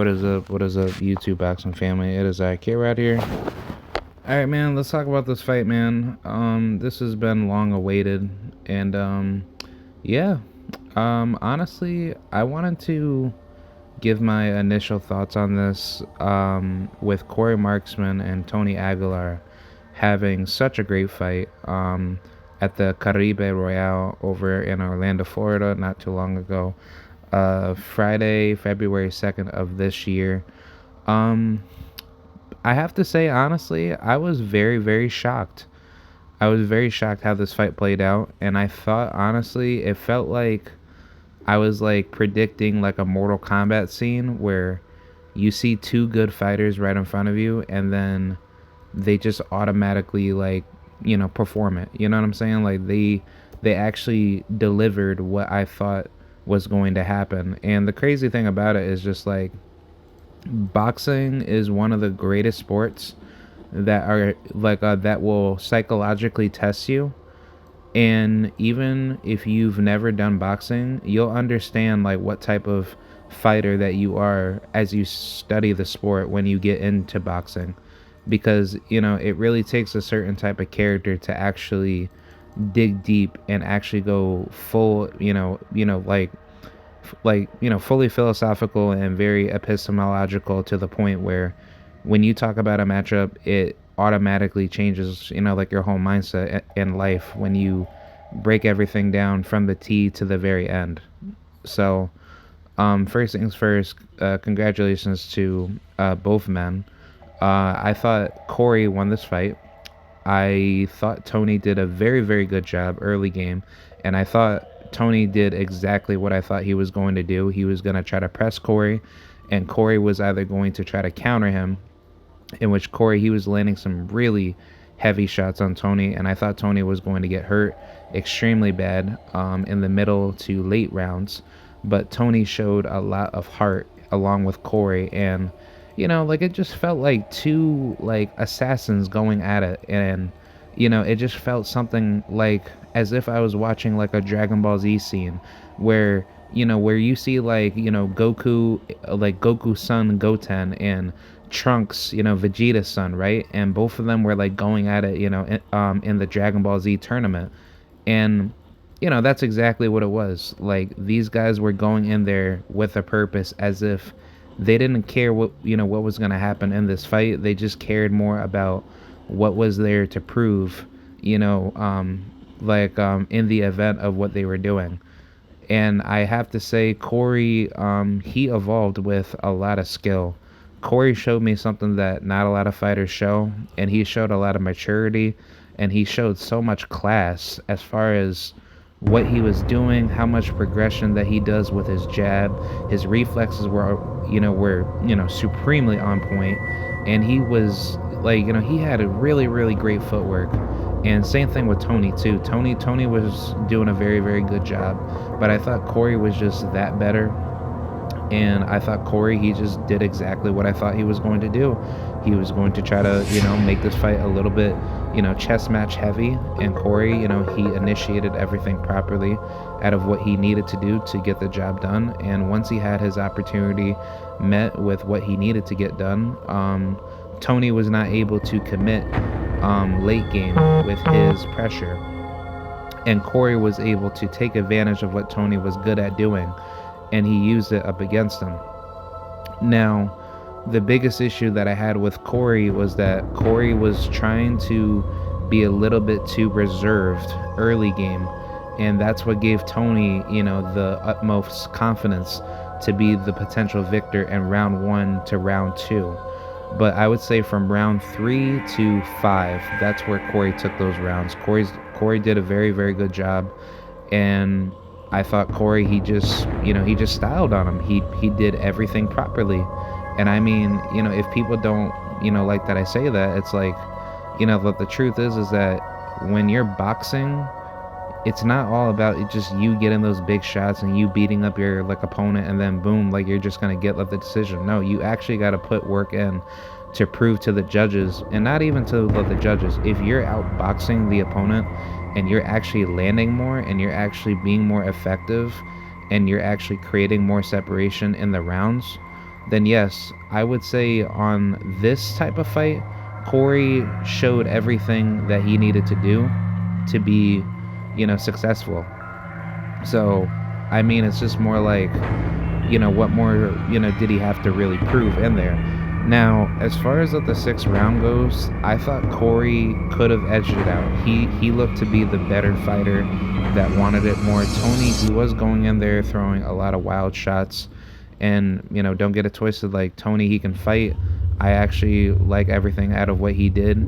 What is up? What is up, YouTube boxing family? It is I, right here. Alright, man, let's talk about this fight, man. This has been long awaited, and, yeah. Honestly, I wanted to give my initial thoughts on this, with Corey Marksman and Tony Aguilar having such a great fight, at the Caribe Royale over in Orlando, Florida, not too long ago. Friday, February 2nd of this year. Um, I have to say, honestly, I was very, very shocked. I was very shocked how this fight played out, and I thought, honestly, it felt like I was like predicting like a Mortal Kombat scene where you see two good fighters right in front of you, and then they just automatically like perform it. You know what I'm saying? Like they actually delivered what I thought was going to happen. And the crazy thing about it is just like boxing is one of the greatest sports that are like that will psychologically test you. And even if you've never done boxing, you'll understand like what type of fighter that you are as you study the sport when you get into boxing, because it really takes a certain type of character to actually dig deep and actually go full, fully philosophical and very epistemological, to the point where when you talk about a matchup, it automatically changes, like your whole mindset in life when you break everything down from the T to the very end. So, first things first, congratulations to both men. I thought Corey won this fight. I thought Tony did a very, very good job early game, and I thought Tony did exactly what I thought he was going to do. He was going to try to press Corey, and Corey was either going to try to counter him, in which Corey, he was landing some really heavy shots on Tony, and I thought Tony was going to get hurt extremely bad in the middle to late rounds. But Tony showed a lot of heart along with Corey, and like it just felt like two like assassins going at it, and it just felt something like as if I was watching like a Dragon Ball Z scene where where you see like Goku, like Goku's son Goten, and Trunks, Vegeta's son, right? And both of them were like going at it, in the Dragon Ball Z tournament. And that's exactly what it was. Like these guys were going in there with a purpose, as if they didn't care what was going to happen in this fight. They just cared more about what was there to prove, in the event of what they were doing. And I have to say, Corey, he evolved with a lot of skill. Corey showed me something that not a lot of fighters show, and he showed a lot of maturity, and he showed so much class as far as what he was doing, how much progression that he does with his jab. His reflexes were supremely on point, and he was like, he had a really, really great footwork. And same thing with Tony too. Tony was doing a very, very good job, but I thought Corey was just that better. And I thought Corey, he just did exactly what I thought he was going to do. He was going to try to, make this fight a little bit, chess match heavy. And Corey, he initiated everything properly out of what he needed to do to get the job done. And once he had his opportunity met with what he needed to get done, Tony was not able to commit late game with his pressure. And Corey was able to take advantage of what Tony was good at doing, and he used it up against him. Now, the biggest issue that I had with Corey was that Corey was trying to be a little bit too reserved early game, and that's what gave Tony, the utmost confidence to be the potential victor in round 1 to round 2. But I would say from round 3 to 5, that's where Corey took those rounds. Corey did a very, very good job, and I thought Corey, he just styled on him. He did everything properly. And I mean, if people don't, like that I say that, it's like, but the truth is that when you're boxing, it's not all about it just you getting those big shots and you beating up your like opponent and then boom, like you're just going to get the decision. No, you actually got to put work in to prove to the judges, and not even to the judges. If you're outboxing the opponent and you're actually landing more and you're actually being more effective and you're actually creating more separation in the rounds, then yes, I would say on this type of fight, Corey showed everything that he needed to do to be, successful. So, I mean, it's just more like, what more, did he have to really prove in there? Now, as far as the sixth round goes, I thought Corey could have edged it out. He looked to be the better fighter that wanted it more. Tony, he was going in there throwing a lot of wild shots, and don't get it twisted. Like Tony, he can fight. I actually like everything out of what he did,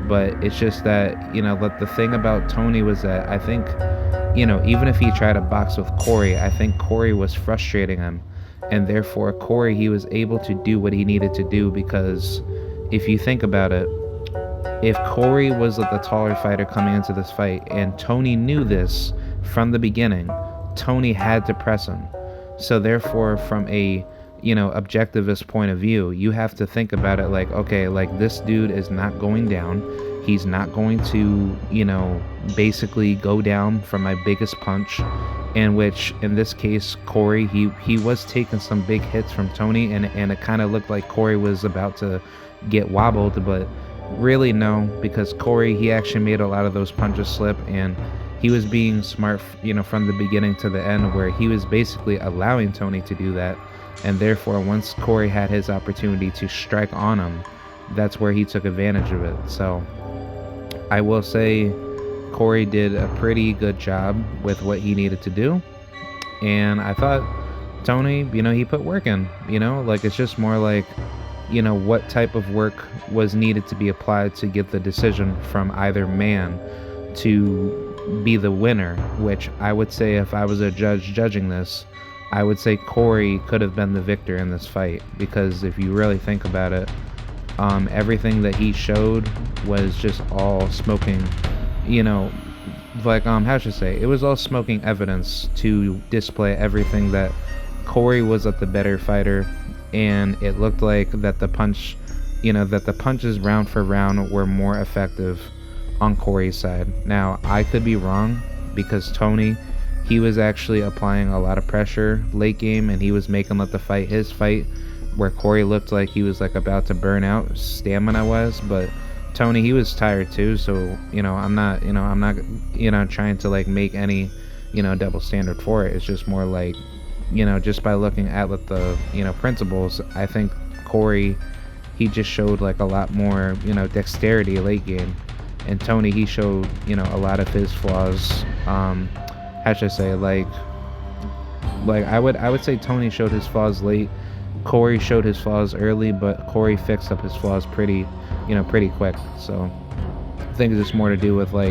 but it's just that the thing about Tony was that I think even if he tried to box with Corey, I think Corey was frustrating him. And therefore, Corey, he was able to do what he needed to do because if you think about it, if Corey was the taller fighter coming into this fight, and Tony knew this from the beginning, Tony had to press him. So therefore, from a objectivist point of view, you have to think about it like, okay, like this dude is not going down. He's not going to, basically go down from my biggest punch. In which, in this case, Corey, he was taking some big hits from Tony, and it kind of looked like Corey was about to get wobbled, but really no, because Corey, he actually made a lot of those punches slip, and he was being smart, from the beginning to the end, where he was basically allowing Tony to do that, and therefore, once Corey had his opportunity to strike on him, that's where he took advantage of it. So, I will say Corey did a pretty good job with what he needed to do. And I thought Tony, he put work in, like it's just more like, what type of work was needed to be applied to get the decision from either man to be the winner, which I would say if I was a judge judging this, I would say Corey could have been the victor in this fight because if you really think about it, everything that he showed was just all smoking, like how should I say, it was all smoking evidence to display everything that Corey was the better fighter, and it looked like that the punches round for round were more effective on Corey's side. Now I could be wrong because Tony, he was actually applying a lot of pressure late game, and he was making the fight his fight, where Corey looked like he was about to burn out stamina wise, but Tony, he was tired too, so I'm not trying to make any double standard for it. It's just more like just by looking at the principles, I think Corey, he just showed a lot more dexterity late game, and Tony, he showed a lot of his flaws. How should I say, I would say Tony showed his flaws late. Corey showed his flaws early, but Corey fixed up his flaws pretty quick. So I think it's just more to do with what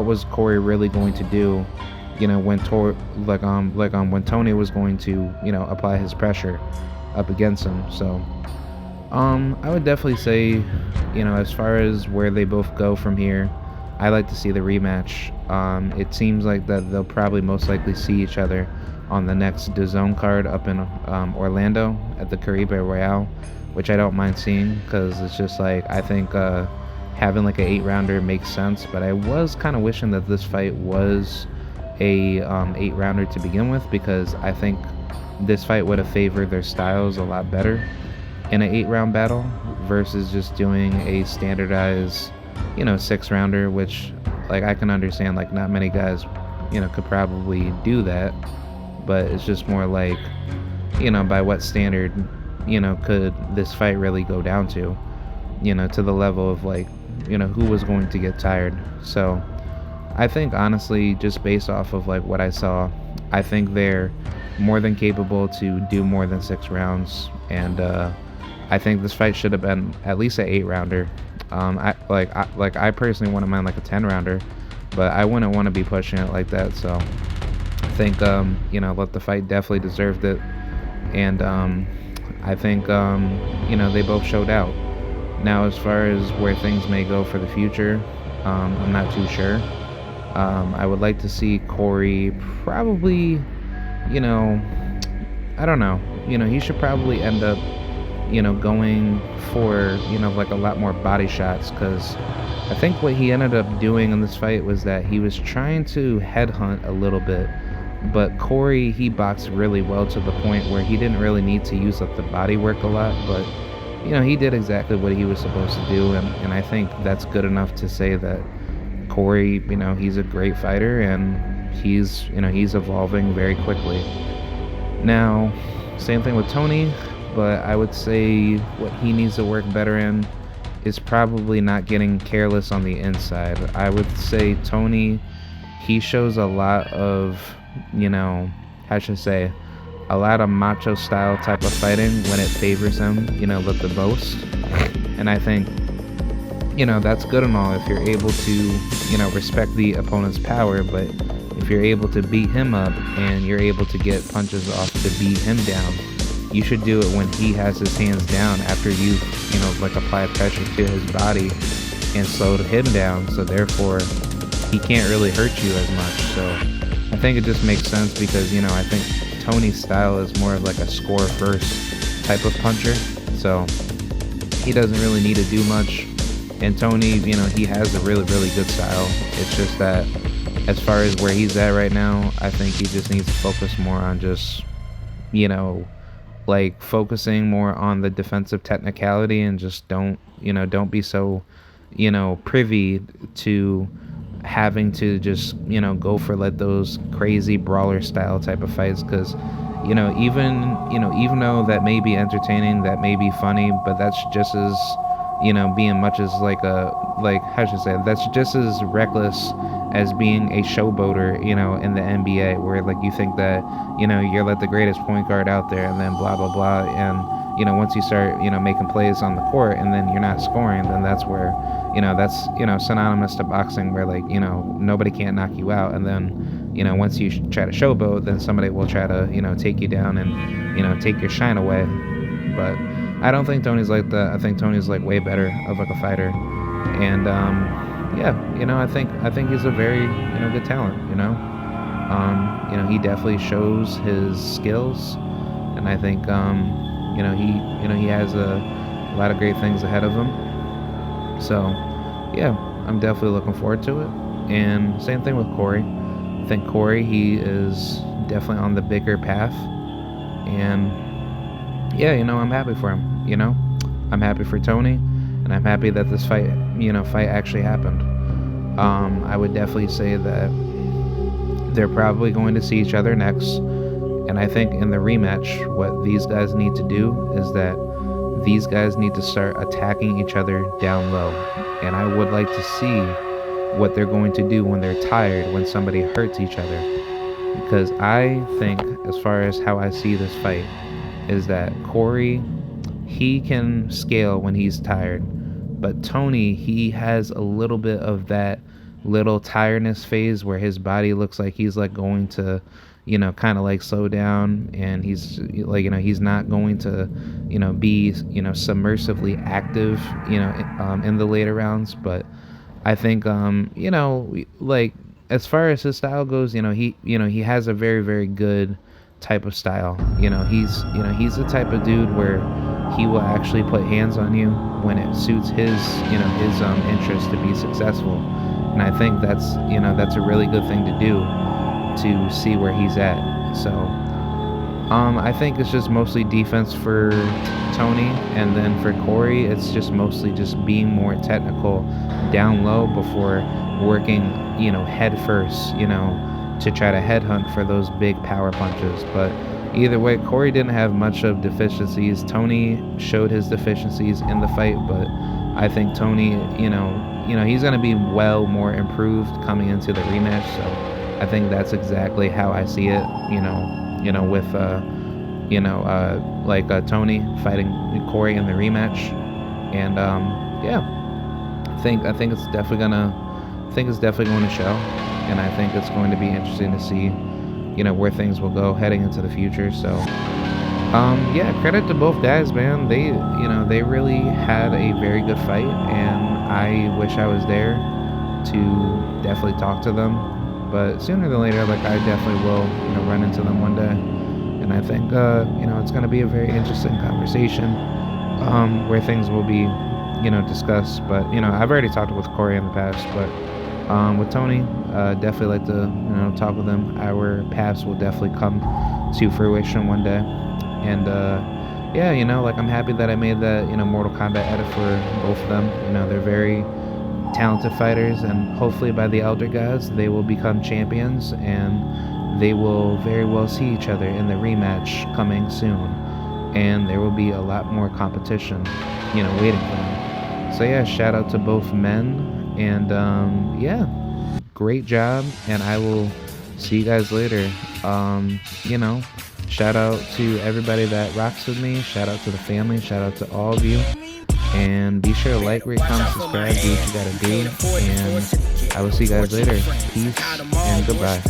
was Corey really going to do, when when Tony was going to apply his pressure up against him. So I would definitely say, as far as where they both go from here, I like to see the rematch. It seems like that they'll probably most likely see each other on the next DAZN card up in Orlando at the Caribe Royale, which I don't mind seeing because it's just I think having an 8-rounder makes sense, but I was kind of wishing that this fight was a 8-rounder to begin with, because I think this fight would have favored their styles a lot better in an 8-round battle versus just doing a standardized 6-rounder, which I can understand not many guys could probably do that, but it's just more by what standard could this fight really go down to the level of who was going to get tired. So I think honestly, just based off of what I saw, I think they're more than capable to do more than 6 rounds, and I think this fight should have been at least an 8-rounder. I personally wouldn't mind a 10-rounder, but I wouldn't want to be pushing it like that. So I think the fight definitely deserved it, and I think they both showed out. Now, as far as where things may go for the future, I'm not too sure. I would like to see Corey probably, I don't know, he should probably end up going for a lot more body shots, because I think what he ended up doing in this fight was that he was trying to headhunt a little bit, But Corey, he boxed really well to the point where he didn't really need to use up the body work a lot, but he did exactly what he was supposed to do, and I think that's good enough to say that Corey, he's a great fighter, and he's evolving very quickly. Now, same thing with Tony, but I would say what he needs to work better in is probably not getting careless on the inside. I would say Tony, he shows a lot of, how should I say, a lot of macho style type of fighting when it favors him, the most. And I think, that's good and all if you're able to, respect the opponent's power, but if you're able to beat him up and you're able to get punches off to beat him down, you should do it when he has his hands down after you apply pressure to his body and slowed him down, so therefore he can't really hurt you as much. So I think it just makes sense because, I think Tony's style is more of like a score first type of puncher, so he doesn't really need to do much. And Tony, he has a really, really good style. It's just that as far as where he's at right now, I think he just needs to focus more on just, focusing more on the defensive technicality and just don't be so, privy to having to just, go for like those crazy brawler style type of fights. Because, even though that may be entertaining, that may be funny, but that's just as, being much as how should I say, that's just as reckless as being a showboater, in the NBA, where like you think that, you're like the greatest point guard out there, and then blah blah blah, and once you start, making plays on the court, and then you're not scoring, then that's where, that's synonymous to boxing, where like nobody can't knock you out, and then once you try to showboat, then somebody will try to take you down and take your shine away. But I don't think Tony's like that. I think Tony's like way better of like a fighter, and yeah, I think he's a very good talent. He definitely shows his skills, and I think he has a lot of great things ahead of him. So yeah, I'm definitely looking forward to it. And same thing with Corey. I think Corey, he is definitely on the bigger path, and yeah, I'm happy for him. I'm happy for Tony, and I'm happy that this fight actually happened. I would definitely say that they're probably going to see each other next, and I think in the rematch, what these guys need to do is that these guys need to start attacking each other down low, and I would like to see what they're going to do when they're tired, when somebody hurts each other, because I think, as far as how I see this fight, is that Corey, he can scale when he's tired, but Tony, he has a little bit of that little tiredness phase where his body looks like he's like going to kind of like slow down, and he's like he's not going to be submersively active in the later rounds. But I think like as far as his style goes, he has a very, very good type of style. He's the type of dude where he will actually put hands on you when it suits his interest to be successful. And I think that's a really good thing to do, to see where he's at. So I think it's just mostly defense for Tony, and then for Corey, it's just mostly just being more technical down low before working, head first, to try to headhunt for those big power punches. But either way, Corey didn't have much of deficiencies. Tony showed his deficiencies in the fight, but I think Tony, he's going to be well more improved coming into the rematch. So I think that's exactly how I see it, with Tony fighting Corey in the rematch. And yeah, I think it's definitely going to show, and I think it's going to be interesting to see where things will go heading into the future. So yeah, credit to both guys, man. They really had a very good fight, and I wish I was there to definitely talk to them. But sooner than later, like, I definitely will, run into them one day. And I think, it's going to be a very interesting conversation, where things will be, discussed. But, I've already talked with Corey in the past, but With Tony, definitely like to talk with him. Our paths will definitely come to fruition one day, and yeah, like I'm happy that I made that Mortal Kombat edit for both of them. They're very talented fighters, and hopefully by the Elder Gods they will become champions, and they will very well see each other in the rematch coming soon, and there will be a lot more competition, waiting for them. So yeah, shout out to both men, and yeah, great job, and I will see you guys later. Um, you know, shout out to everybody that rocks with me. Shout out to the family. Shout out to all of you. And be sure to like, rate, comment, subscribe, do what you gotta do. And I will see you guys later. Peace and goodbye.